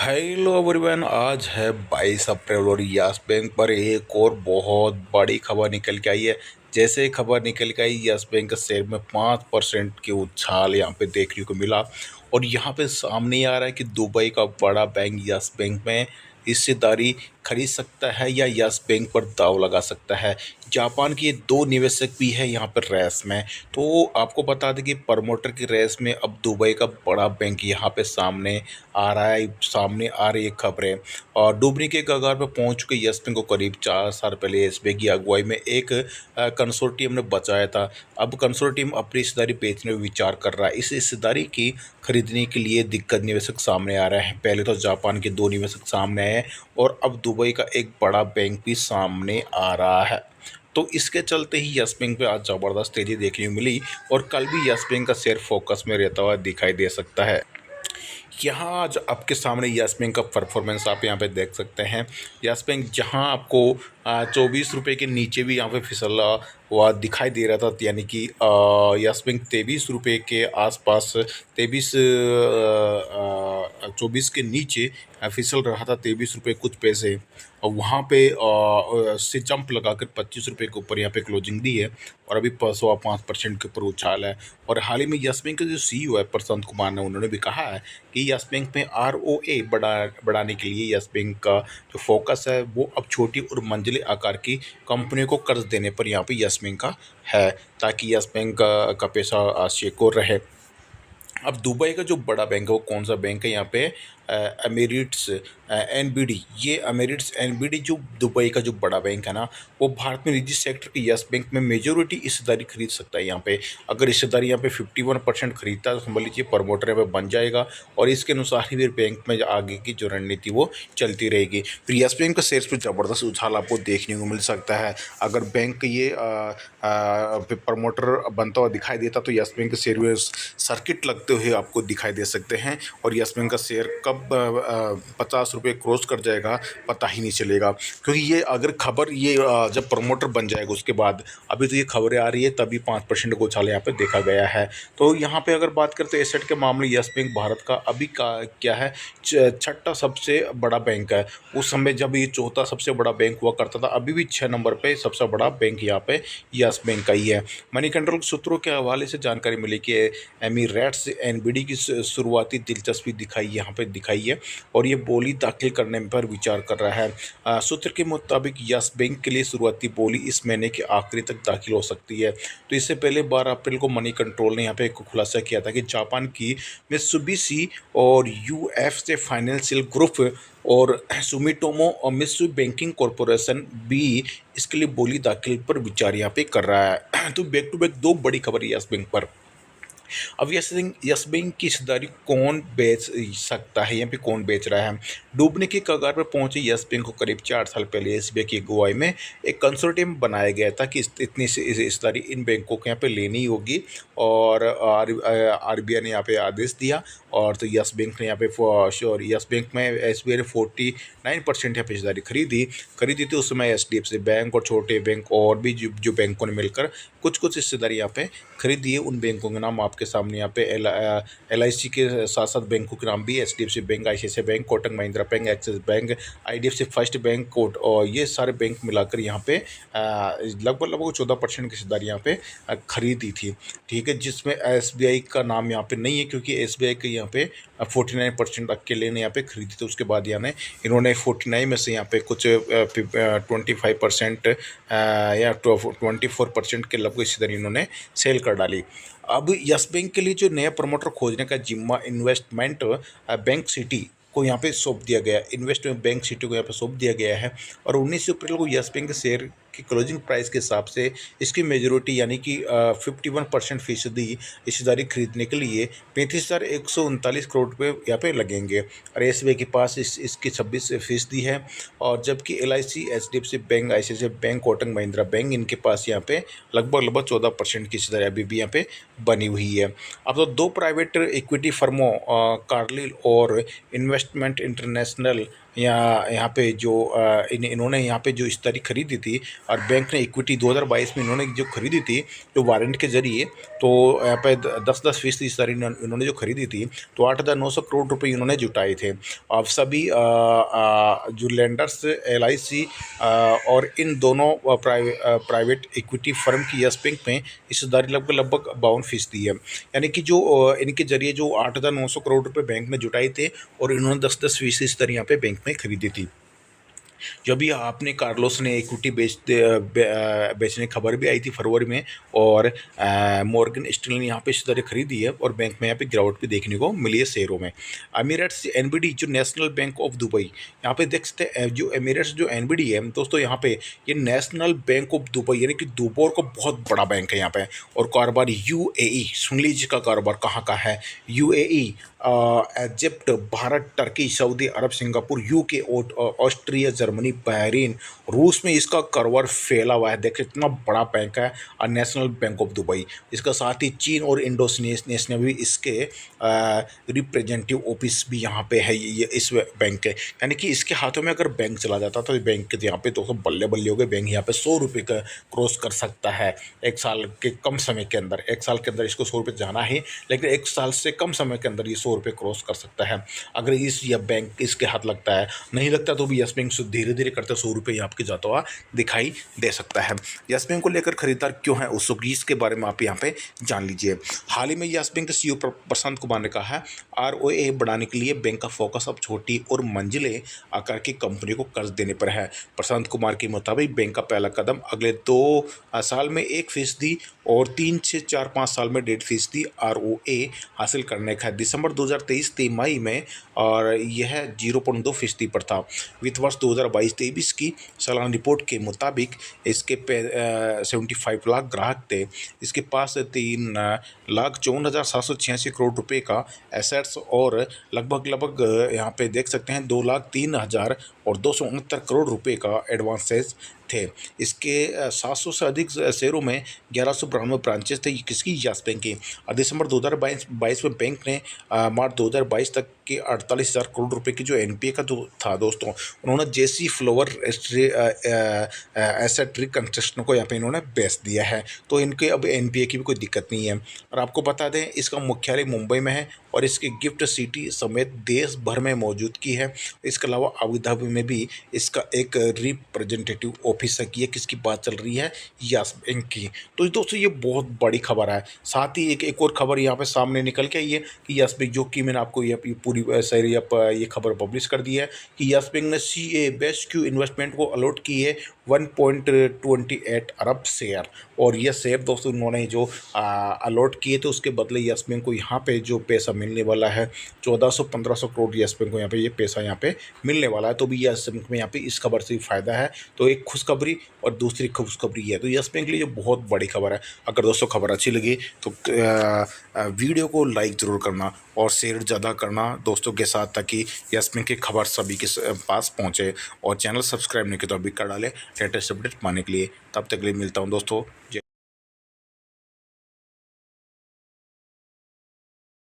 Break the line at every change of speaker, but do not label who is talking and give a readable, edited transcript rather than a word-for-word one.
Hello everyone, आज है 22 अप्रैल और यस बैंक पर एक और बहुत बड़ी खबर निकल के आई है। जैसे ही खबर निकल के आई, यस बैंक के शेयर में 5% के उछाल यहाँ पे देखने को मिला। और यहाँ पे सामने आ रहा है कि दुबई का बड़ा बैंक यस बैंक में हिस्सेदारी खरीद सकता है या यस बैंक पर दाव लगा सकता है। जापान के दो निवेशक भी है यहाँ पर रेस में। तो आपको बता दें कि प्रमोटर की रेस में अब दुबई का बड़ा बैंक यहाँ पे सामने आ रहा है, सामने आ रही है खबरें। और डूबने के कगार पर पहुंच चुके यस बैंक को करीब 4 साल पहले एसबीआई की अगुवाई में एक कंसोर्टियम ने बचाया था। अब कंसोर्टियम अपनी हिस्सेदारी बेचने में विचार कर रहा है। इस हिस्सेदारी की खरीदने के लिए दिग्गज निवेशक सामने आ रहे हैं। पहले तो जापान के दो निवेशक सामने आए और अब दुबई का एक बड़ा बैंक भी सामने आ रहा है। तो इसके चलते ही यस बैंक पे आज ज़बरदस्त तेज़ी देखने को मिली और कल भी यस बैंक का शेयर फोकस में रहता हुआ दिखाई दे सकता है। यहाँ आज आपके सामने यस बैंक का परफॉर्मेंस आप यहाँ पे देख सकते हैं। यस बैंक जहाँ आपको 24 रुपये के नीचे भी यहाँ पे फिसला हुआ दिखाई दे रहा था, यानी कि यस बैंक 23 रुपये के आसपास, 24 के नीचे फिसल रहा था, 23 रुपये कुछ पैसे। और वहाँ पे से जंप लगाकर 25 रुपये के ऊपर यहाँ पे क्लोजिंग दी है और अभी 5.5% के ऊपर उछाल है। और हाल ही में यस बैंक के जो सीईओ है प्रशांत कुमार ने, उन्होंने भी कहा है कि यस बैंक में आरओए बढ़ाने के लिए यस बैंक का जो फोकस है वो अब छोटी और मंजिले आकार की कंपनियों को कर्ज देने पर यहाँ पे यस बैंक का है, ताकि यस बैंक का पैसा सिक्योर रहे। अब दुबई का जो बड़ा बैंक है वो कौन सा बैंक है यहाँ पे? अमेरिट्स एनबीडी। ये अमेरिट्स एनबीडी जो दुबई का जो बड़ा बैंक है ना, वो भारत में निजी सेक्टर के यस बैंक में मेजोरिटी हिस्सेदारी खरीद सकता है। यहाँ पे अगर हिस्सेदारी यहाँ पे 51% खरीदता है तो समझ लीजिए प्रमोटर यहाँ पे बन जाएगा और इसके अनुसार ही फिर बैंक में आगे की जो रणनीति वो चलती रहेगी। फिर यस बैंक का शेयर्स पे ज़बरदस्त उछाल आपको देखने को मिल सकता है। अगर बैंक ये प्रमोटर बनता हुआ दिखाई देता तो यस बैंक के शेयर में सर्किट लगते हुए आपको दिखाई दे सकते हैं और यस बैंक का शेयर कब 50 रुपये क्रॉस कर जाएगा पता ही नहीं चलेगा। क्योंकि ये अगर खबर ये जब प्रमोटर बन जाएगा उसके बाद, अभी तो ये खबरें आ रही है तभी 5% को उछाल यहाँ पे देखा गया है। तो यहाँ पे अगर बात करते हैं एसेट के मामले, यस बैंक भारत का अभी का क्या है, छठा सबसे बड़ा बैंक है। उस समय जब ये चौथा सबसे बड़ा बैंक हुआ करता था, अभी भी 6 नंबर पे सबसे बड़ा बैंक यहाँ पे यस बैंक का ही है। मनी कंट्रोल सूत्रों के हवाले से जानकारी मिली कि एमिरेट्स एनबीडी की शुरुआती दिलचस्पी यहाँ पे दिखाई है और ये बोली दाखिल करने पर विचार कर रहा है। सूत्र के मुताबिक यस बैंक के लिए शुरुआती बोली इस महीने के आखिरी तक दाखिल हो सकती है। तो इससे पहले 12 अप्रैल को मनी कंट्रोल ने यहाँ पे एक खुलासा किया था कि जापान की मित्सुबिशी और यूएफजे फाइनेंशियल ग्रुप और सुमिटोमो और मित्सुबिशी बैंकिंग कॉरपोरेशन भी इसके लिए बोली दाखिल पर विचार यहाँ पे कर रहा है। तो बैक टू बैक दो बड़ी खबर है यस बैंक पर। अब यस बैंक की हिस्सेदारी कौन बेच सकता है, यहाँ पे कौन बेच रहा है? डूबने की कगार पर पहुंचे यस बैंक को करीब 4 साल पहले एसबीआई की अगुवाई में एक कंसोर्टियम बनाया गया था कि इतनी सी हिस्सेदारी इन बैंकों को यहाँ पे लेनी होगी। और आरबीआई ने यहाँ पे आदेश दिया और तो यस बैंक ने यहाँ पे श्योर यस बैंक में एसबीआई ने 49% यहाँ पे हिस्सेदारी खरीदी थी। उस समय एचडीएफसी बैंक और छोटे बैंक और भी जो बैंकों ने मिलकर कुछ हिस्सेदारी यहाँ पे खरीदी है। उन बैंकों के नाम आपके सामने यहाँ पे LIC के साथ साथ बैंकों के नाम भी HDFC bank, ICICI bank, Kotak Mahindra bank, Axis bank, IDFC first bank quote, और ये सारे बैंक मिलाकर यहाँ पे लगभग 14% की हिस्सेदारी यहाँ पे खरीदी थी। ठीक है, जिसमें SBI का नाम यहाँ पे नहीं है क्योंकि SBI के यहाँ पे 49% अकेले ने यहाँ पे खरीदी थी। उसके बाद यानी इन्होंने 49 में से यहाँ पे कुछ 25% या 24% के लगभग हिस्सेदारी इन्होंने सेल कर डाली। अब यस बैंक के लिए जो नया प्रमोटर खोजने का जिम्मा इन्वेस्टमेंट बैंक सिटी को यहाँ पे सौंप दिया गया, इन्वेस्टमेंट बैंक सिटी को यहाँ पे सौंप दिया गया है। और 19 अप्रैल को यस बैंक के शेयर की क्लोजिंग प्राइस के हिसाब से इसकी मेजोरिटी यानी कि 51% फीसदी हिस्सेदारी खरीदने के लिए 35,139 करोड़ रुपये यहाँ पे लगेंगे और एसबीआई के पास इसकी 26% है। और जबकि LIC, HDFC bank, ICICI bank, Kotak Mahindra bank, इनके पास यहाँ पे लगभग 14% की हिस्सेदारी अभी भी यहाँ पे बनी हुई है। अब तो दो प्राइवेट इक्विटी फर्मों कार्लिल और इन्वेस्टमेंट इंटरनेशनल यहाँ पे जो इन्होंने यहाँ पे जो हिस्सेदारी खरीदी थी और बैंक ने इक्विटी 2022 में इन्होंने जो खरीदी थी जो वारंट के जरिए, तो यहाँ पे 10-10% सारी इन्होंने जो खरीदी थी, तो 8,900 करोड़ रुपए इन्होंने जुटाए थे। अब सभी जो लेंडर्स LIC और इन दोनों प्राइवेट इक्विटी फर्म की यस बैंक में हिस्सेदारी लगभग लगभग 52% है। यानी कि जो इनके जरिए जो 8,900 करोड़ रुपए बैंक में जुटाए थे और इन्होंने 10-10% हिस्सेदारी यहाँ पे बैंक में खरीदी थी। जब भी आपने कार्लोस ने इक्विटी बेचने की खबर भी आई थी फरवरी में, और मॉर्गन स्टैनली ने यहाँ पे हिस्सेदारी खरीदी है और बैंक में यहाँ पे गिरावट भी देखने को मिली है शेयरों में। एमिरेट्स NBD जो नेशनल बैंक ऑफ दुबई, यहाँ पे देख सकते हैं जो एमिरेट्स जो NBD है दोस्तों, यहाँ पे ये नेशनल बैंक ऑफ दुबई यानी कि दुबई का बहुत बड़ा बैंक है यहाँ पे, और कारोबार UAE, सुन लीजिए का कारोबार कहाँ का है, UAE, Egypt, Bharat, Turkey, Saudi Arab, Singapore, UK, Austria, Germany, Bahrain, रूस में इसका कारोबार फैला हुआ है। देखिए इतना बड़ा बैंक है और नेशनल बैंक ऑफ दुबई। इसका साथ ही चीन और इंडोनेशिया में भी इसके रिप्रेजेंटेटिव ऑफिस भी यहाँ पे है ये इस बैंक के। यानी कि इसके हाथों में अगर बैंक चला जाता तो बैंक के यहाँ पे तो बल्ले बल्ले हो गए, बैंक यहाँ पे 100 रुपये का क्रॉस कर सकता है एक साल के कम समय के अंदर। एक साल के अंदर इसको 100 रुपये जाना है, लेकिन एक साल से कम समय के अंदर ये 100 रुपये क्रॉस कर सकता है अगर यह बैंक इसके हाथ लगता है। नहीं लगता तो भी यस बैंक से धीरे धीरे करते 100 रुपये आपके जाता हुआ दिखाई दे सकता है। यस बैंक को लेकर खरीदार क्यों है उत्सुक, इसके बारे में आप यहाँ पे जान लीजिए। हाल ही में यस बैंक के CEO प्रशांत कुमार ने कहा है ROA बढ़ाने के लिए बैंक का फोकस अब छोटी और मंजिले आकार की कंपनी को कर्ज देने पर है। प्रशांत कुमार के मुताबिक बैंक का पहला कदम अगले 2 साल में 1% और 3 से 4-5 साल में 1.5% ROA हासिल करने का है। दिसंबर 2023 तिमाही में और यह 0.2% पर था। वित्त वर्ष 2022-23 की सालाना रिपोर्ट के मुताबिक इसके 75 लाख ग्राहक थे। इसके पास 3,54,786 करोड़ रुपए का एसेट्स और लगभग यहाँ पे देख सकते हैं 2,03,269 करोड़ रुपए का एडवांसेस थे। इसके 700 से अधिक शहरों में 1192 ब्रांचेस थे किसकी, यस बैंक की। और दिसंबर 2022 में बैंक ने मार्च 2022 तक के 48,000 करोड़ रुपए की जो NPA का जो था दोस्तों, उन्होंने JC फ्लोवर एसेट रिकंस्ट्रक्शन को यहाँ पे इन्होंने बेच दिया है। तो इनके अब NPA की भी कोई दिक्कत नहीं है। और आपको बता दें इसका मुख्यालय मुंबई में है और इसकी गिफ्ट सिटी समेत देश भर में मौजूदगी है। इसके अलावा अबू धाबी में भी इसका एक रिप्रेजेंटेटिव ऑफिस है कि ये किसकी बात चल रही है, यस बैंक की। तो दोस्तों ये बहुत बड़ी खबर है। साथ ही एक और खबर यहाँ पे सामने निकल के आई है कि यस बैंक, जो कि मैंने आपको ये पूरी सारी ये खबर पब्लिश कर दी है कि यस बैंक ने CA बेस्ट क्यू इन्वेस्टमेंट को अलॉट की है 1.28 अरब शेयर। और ये शेयर दोस्तों उन्होंने जो अलॉट किए थे उसके बदले यस बैंक को यहाँ पे जो पैसा मिलने वाला है 1400-1500 करोड़ यस बैंक को यहाँ पे ये पैसा यहाँ पे मिलने वाला है। तो भी यस बैंक में यहाँ पे इस खबर से फ़ायदा है। तो एक खुशखबरी और दूसरी खुशखबरी है, तो यस बैंक के लिए बहुत बड़ी खबर है। अगर दोस्तों खबर अच्छी लगी तो वीडियो को लाइक ज़रूर करना और शेयर ज़्यादा करना दोस्तों के साथ, ताकि यस बैंक की खबर सभी के पास पहुँचे। और चैनल सब्सक्राइब नहीं किया तो अभी कर डालें लेटेस्ट अपडेट पाने के लिए। तब तक के लिए मिलता हूँ दोस्तों।